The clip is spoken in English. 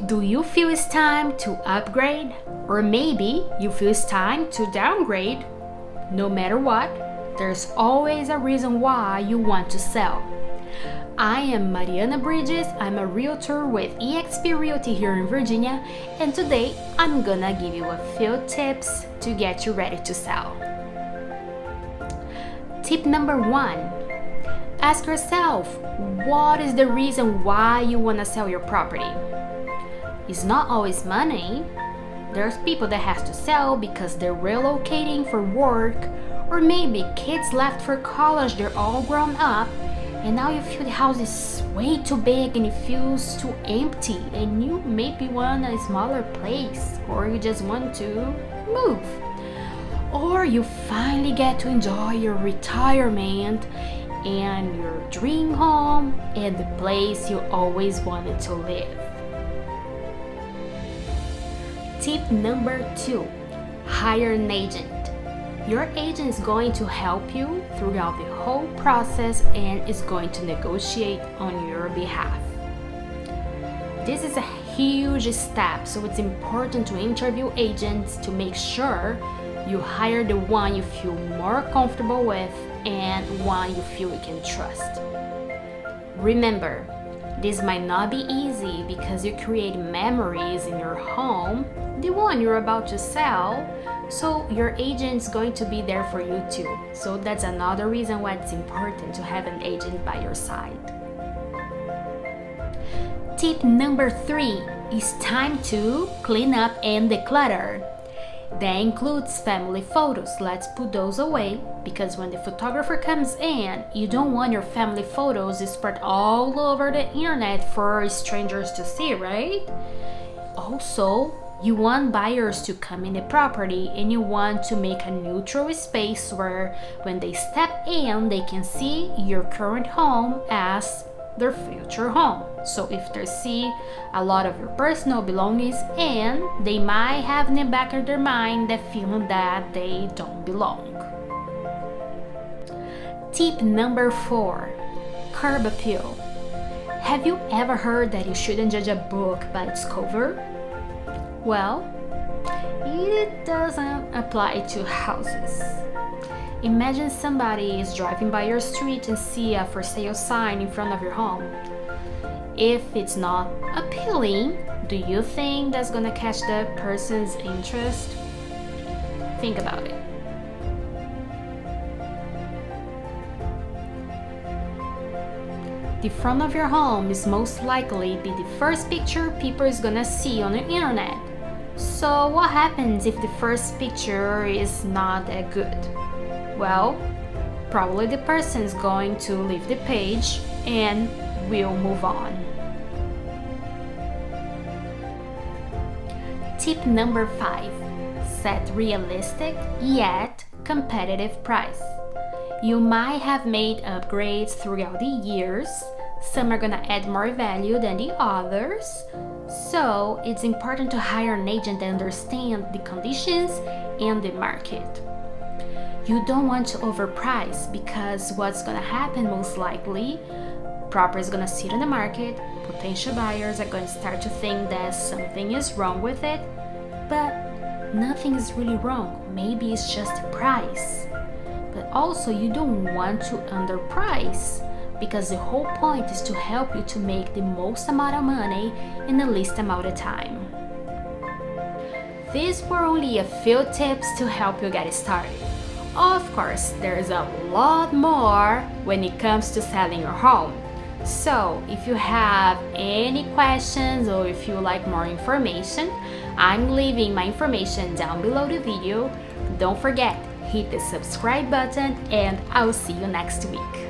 Do you feel it's time to upgrade? Or maybe you feel it's time to downgrade? No matter what, there's always a reason why you want to sell. I am Mariana Bridges. I'm a realtor with eXp Realty here in Virginia, and today I'm gonna give you a few tips to get you ready to sell. Tip number 1. Ask yourself, what is the reason why you wanna sell your property? It's not always money. There's people that have to sell because they're relocating for work, or maybe kids left for college, they're all grown up, and now you feel the house is way too big and it feels too empty, and you maybe want a smaller place, or you just want to move. Or you finally get to enjoy your retirement and your dream home and the place you always wanted to live. Tip number 2, hire an agent. Your agent is going to help you throughout the whole process and is going to negotiate on your behalf. This is a huge step, so it's important to interview agents to make sure you hire the one you feel more comfortable with and one you feel you can trust. Remember, this might not be easy because you create memories in your home, the one you're about to sell, so your agent's going to be there for you too. So that's another reason why it's important to have an agent by your side. Tip number 3 is time to clean up and declutter. That includes family photos. Let's put those away, because when the photographer comes in, you don't want your family photos spread all over the internet for strangers to see, right? Also, you want buyers to come in the property and you want to make a neutral space where when they step in, they can see your current home as their future home. So if they see a lot of your personal belongings in, they might have in the back of their mind the feeling that they don't belong. Tip number 4, curb appeal. Have you ever heard that you shouldn't judge a book by its cover? Well, it doesn't apply to houses. Imagine somebody is driving by your street and see a for sale sign in front of your home. If it's not appealing, do you think that's gonna catch the person's interest? Think about it. The front of your home is most likely be the first picture people is gonna see on the internet. So what happens if the first picture is not that good? Well, probably the person is going to leave the page and will move on. Tip number 5, set realistic yet competitive price. You might have made upgrades throughout the years. Some are gonna add more value than the others. So it's important to hire an agent that understands the conditions and the market. You don't want to overprice, because what's gonna happen most likely, property is gonna sit on the market, potential buyers are going to start to think that something is wrong with it, but nothing is really wrong. Maybe it's just the price. But also you don't want to underprice, because the whole point is to help you to make the most amount of money in the least amount of time. These were only a few tips to help you get started. Of course, there's a lot more when it comes to selling your home. So if you have any questions or if you like more information, I'm leaving my information down below the video. Don't forget, hit the subscribe button, and I'll see you next week.